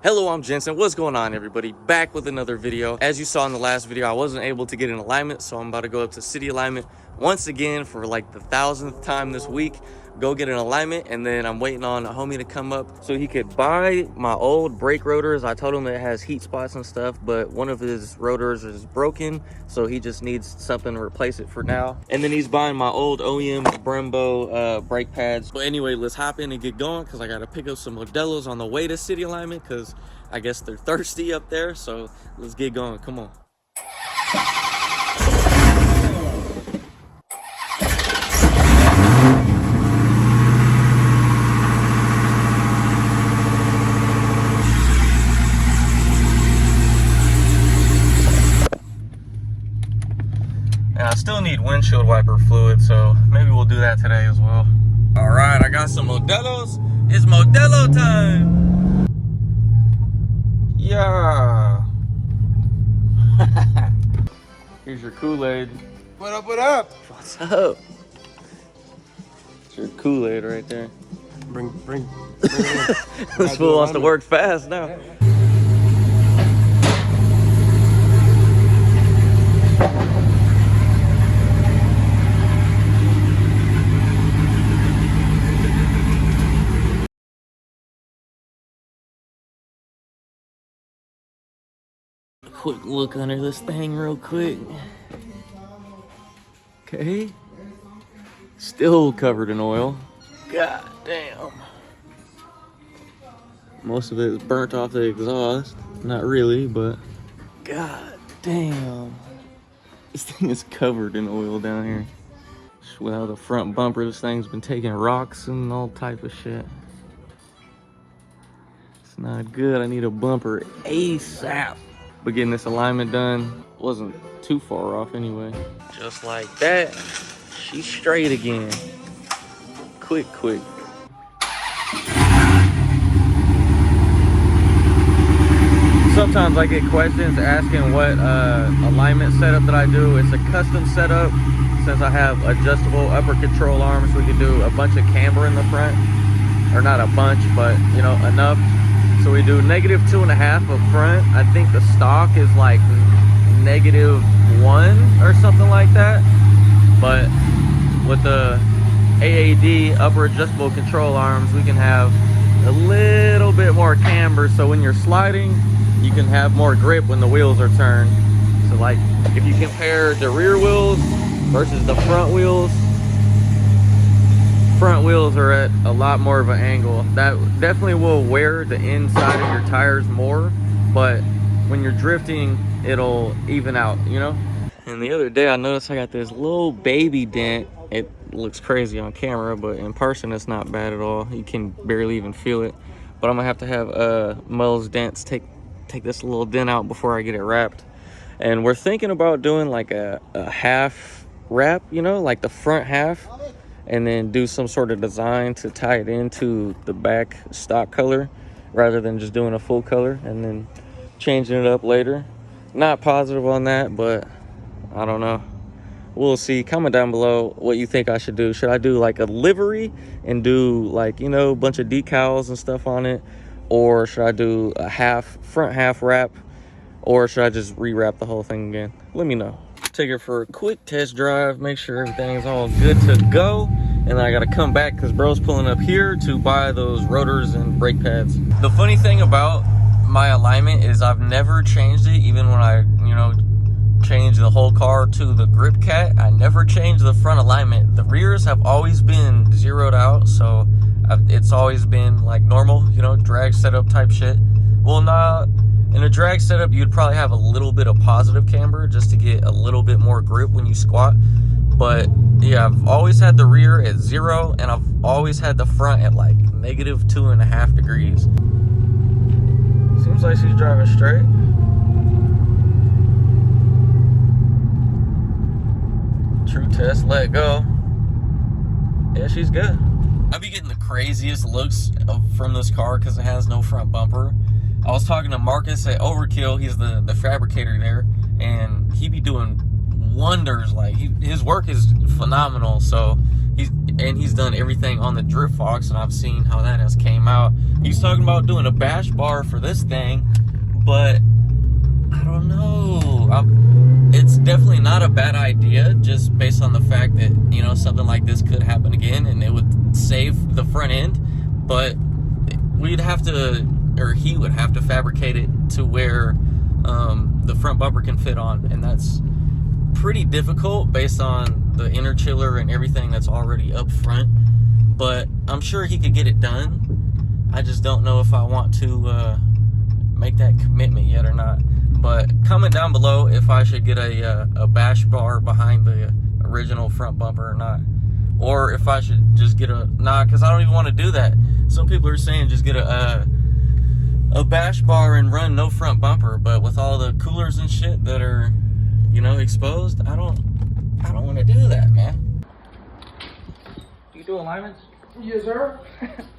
Hello, I'm Jensen. What's going on, everybody? Back with another video. As you saw in the last video, I wasn't able to get an alignment, so I'm about to go up to city alignment once again for like the 1000th time this week. Go get an alignment, and then I'm waiting on a homie to come up so he could buy my old brake rotors. I told him it has heat spots and stuff, but one of his rotors is broken, so he just needs something to replace it for now. And then he's buying my old OEM Brembo brake pads. But anyway, let's hop in and get going because I got to pick up some Modelos on the way to city alignment because I guess they're thirsty up there. So let's get going. Come on. And I still need windshield wiper fluid, so maybe we'll do that today as well. All right, I got some Modelos. It's Modelo time. Yeah. Here's your Kool-Aid. What up, what up? What's up? It's your Kool-Aid right there. Bring it in. This fool wants to work fast now. Yeah. Quick look under this thing real quick. Okay. Still covered in oil. God damn. Most of it is burnt off the exhaust. Not really, but god damn. This thing is covered in oil down here. Well, the front bumper, this thing's been taking rocks and all type of shit. It's not good. I need a bumper ASAP. But getting this alignment done wasn't too far off anyway. Just like that, she's straight again. Quick. Sometimes I get questions asking what alignment setup that I do. It's a custom setup since I have adjustable upper control arms. We can do a bunch of camber in the front, or not a bunch, but you know, enough. So we do -2.5 up front. I think the stock is like -1 or something like that. But with the AAD, upper adjustable control arms, we can have a little bit more camber. So when you're sliding, you can have more grip when the wheels are turned. So like if you compare the rear wheels versus the front wheels are at a lot more of an angle. That definitely will wear the inside of your tires more, but when you're drifting, it'll even out, you know? And the other day I noticed I got this little baby dent. It looks crazy on camera, but in person it's not bad at all. You can barely even feel it. But I'm gonna have to have Mel's Dents take this little dent out before I get it wrapped. And we're thinking about doing like a half wrap, you know, like the front half, and then do some sort of design to tie it into the back stock color rather than just doing a full color and then changing it up later. Not positive on that, but I don't know. We'll see. Comment down below what you think I should do. Should I do like a livery and do like, you know, a bunch of decals and stuff on it? Or should I do a front half wrap? Or should I just rewrap the whole thing again? Let me know. Take her for a quick test drive, make sure everything's all good to go, and then I gotta come back because bro's pulling up here to buy those rotors and brake pads. The funny thing about my alignment is I've never changed it, even when I, you know, changed the whole car to the grip cat. I never changed the front alignment. The rears have always been zeroed out, so it's always been like normal, you know, drag setup type shit. Well, nah. In a drag setup, you'd probably have a little bit of positive camber just to get a little bit more grip when you squat. But yeah, I've always had the rear at 0, and I've always had the front at like -2.5 degrees. Seems like she's driving straight. True test, let go. Yeah, she's good. I be getting the craziest looks from this car because it has no front bumper. I was talking to Marcus at Overkill. He's the fabricator there, and he be doing wonders. Like his work is phenomenal. So he's done everything on the Drift Fox, and I've seen how that has came out. He's talking about doing a bash bar for this thing, but I don't know. It's definitely not a bad idea, just based on the fact that, you know, something like this could happen again, and it would save the front end. But we'd have to, or he would have to fabricate it to where the front bumper can fit on, and that's pretty difficult based on the inner chiller and everything that's already up front. But I'm sure he could get it done. I just don't know if I want to make that commitment yet or not. But comment down below if I should get a bash bar behind the original front bumper or not, or if I should just get because I don't even want to do that. Some people are saying just get a bash bar and run no front bumper, but with all the coolers and shit that are, you know, exposed, I don't want to do that, man. You do alignments? Yes, sir.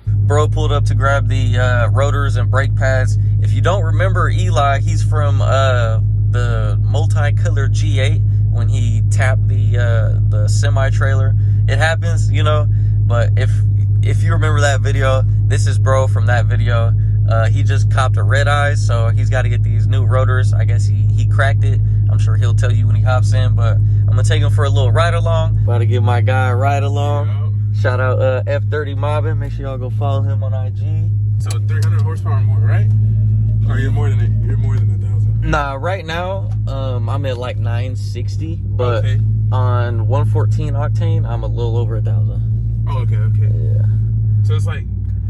Bro pulled up to grab the rotors and brake pads. If you don't remember Eli, he's from the multicolored G8 when he tapped the semi-trailer. It happens, you know, but if you remember that video, this is bro from that video. He just copped a Redeye, so he's got to get these new rotors. I guess he cracked it. I'm sure he'll tell you when he hops in, but I'm gonna take him for a little ride along. About to give my guy a ride along. Yeah. Shout out F30 Mobbin. Make sure y'all go follow him on IG. So 300 horsepower more, right? Or you're more than it? You're more than 1,000. Nah, right now I'm at like 960, but okay. On 114 octane I'm a little over 1,000. Oh, okay. Yeah. So it's like,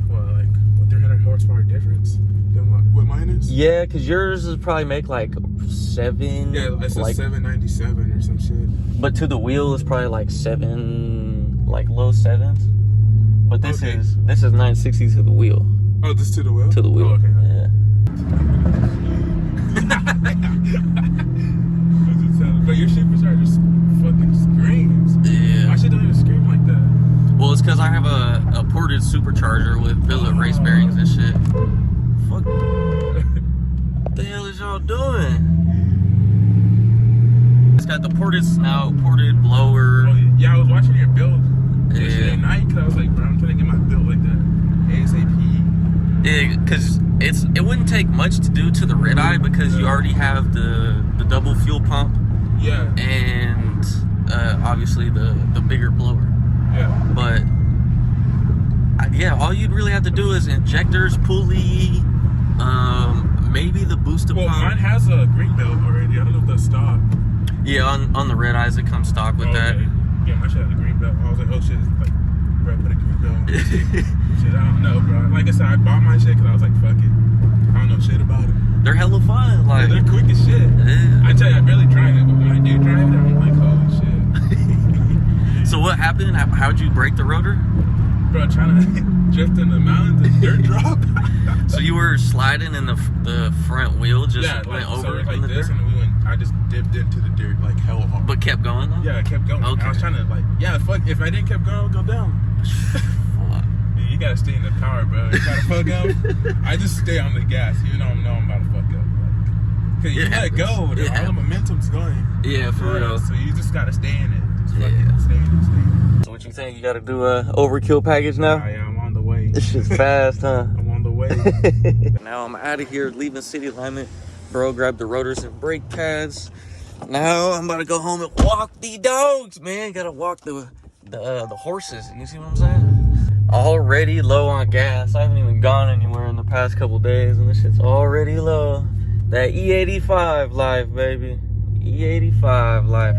what, 300 horsepower difference than what mine is? Yeah, because yours is probably make like 7. Yeah, it's like 797 or some shit. But to the wheel is probably like 7, like low 7s. But this is 960 to the wheel. Oh, this to the wheel? To the wheel. Oh, okay. Yeah. But your supercharger just fucking screams. Yeah. Why should don't even scream like that? Well, it's because I have a ported supercharger with billet race bearings and shit. Fuck. What the hell is y'all doing? It's got the ported snout, ported blower. Oh, yeah, I was watching your build yesterday Yeah. night because I was like, bro, I'm trying to get my build like that ASAP. Yeah, because it wouldn't take much to do to the Redeye because you already have the double fuel pump. Yeah. And obviously the bigger blower. Yeah. But yeah, all you'd really have to do is injectors, pulley, maybe the booster Well, pump. mine has a green belt already. I don't know if that's stock. Yeah, on the Redeyes it comes stock with that. Yeah, my shit had a green belt. I was like, oh shit, like, bro, put a green belt on this shit. Shit, I don't know, bro. Like I said, I bought my shit because I was like, fuck it. I don't know shit about it. They're hella fun. Like, Yeah, they're quick as shit. Yeah. I tell you, I barely tried it, but when I do drive it, I'm like, holy shit. So what happened? How'd you break the rotor? Bro, trying to drift in the mountains, the dirt drop. So you were sliding and the front wheel just Yeah, went like, over so it was in like the this, dirt? and I just dipped into the dirt like hell hard. But kept going though? Yeah, I kept going. Okay. I was trying to like, yeah, fuck. If I didn't keep going, I would go down. Fuck. Yeah, you gotta stay in the power, bro. You gotta fuck up. I just stay on the gas, even though I know I'm about to fuck up. Cause you let it go, all the momentum's going. Yeah, for real. So you just gotta stay in it. Just Yeah. fucking stay in it. So what you think? You gotta do a overkill package now? Yeah, I'm on the way. This shit's fast, huh? I'm on the way. Now I'm out of here, leaving city alignment. Bro, grab the rotors and brake pads. Now I'm about to go home and walk the dogs, man. Gotta walk the horses. You see what I'm saying? Already low on gas. I haven't even gone anywhere in the past couple days, and this shit's already low. That E85 life, baby. E85 life.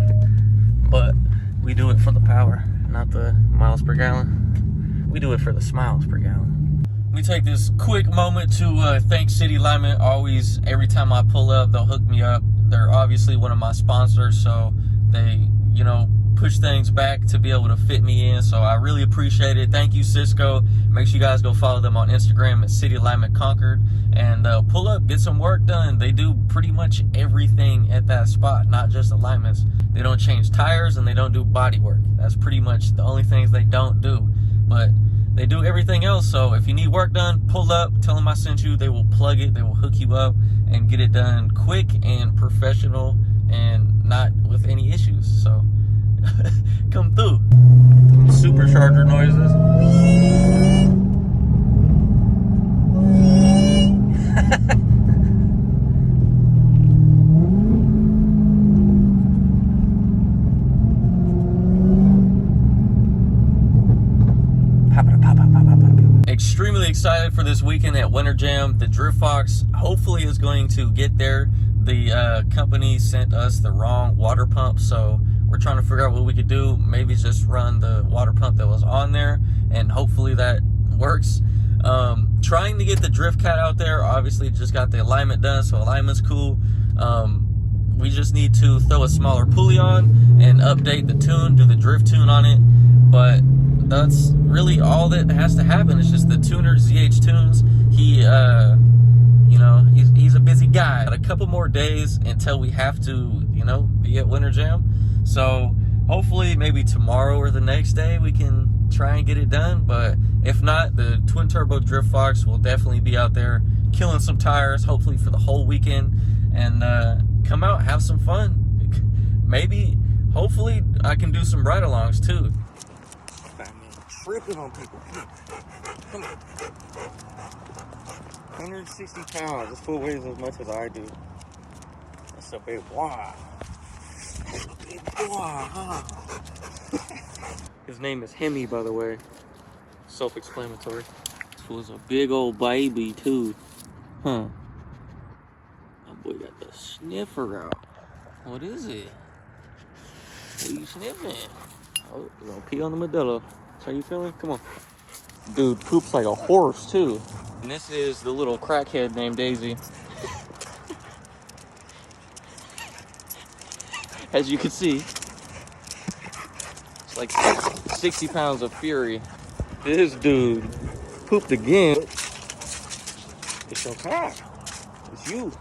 But we do it for the power, not the miles per gallon. We do it for the smiles per gallon. We take this quick moment to thank City Alignment. Always, every time I pull up, they'll hook me up. They're obviously one of my sponsors, so they, you know, push things back to be able to fit me in. So I really appreciate it. Thank you, Cisco. Make sure you guys go follow them on Instagram at City Alignment Concord and pull up, get some work done. They do pretty much everything at that spot, not just alignments. They don't change tires and they don't do body work. That's pretty much the only things they don't do. But they do everything else. So if you need work done, pull up, tell them I sent you. They will plug it, they will hook you up and get it done quick and professional and not with any issues. So come through. Supercharger noises. Extremely excited for this weekend at Winter Jam. The Drift Fox hopefully is going to get there. The company sent us the wrong water pump, so we're trying to figure out what we could do. Maybe just run the water pump that was on there, and hopefully that works. Trying to get the Drift Cat out there. Obviously just got the alignment done, so alignment's cool. We just need to throw a smaller pulley on and update the tune, do the drift tune on it. But that's really all that has to happen. It's just the tuner, ZH Tunes. He, you know, he's a busy guy. Got a couple more days until we have to, you know, be at Winter Jam. So hopefully maybe tomorrow or the next day we can try and get it done. But if not, the twin turbo Drift Fox will definitely be out there killing some tires, hopefully for the whole weekend, and come out, have some fun. Maybe, hopefully, I can do some ride-alongs too. Tripping on people. Come on. 160 pounds. This fool weighs as much as I do. That's a big boy. Big boy, huh? His name is Hemi, by the way. Self-explanatory. This fool's a big old baby too. Huh. My boy got the sniffer out. What is it? What are you sniffing? Oh, you're gonna pee on the Modelo. How you feeling? Come on. Dude poops like a horse too. And this is the little crackhead named Daisy. As you can see, it's like 60 pounds of fury. This dude pooped again. It's your cat. It's you.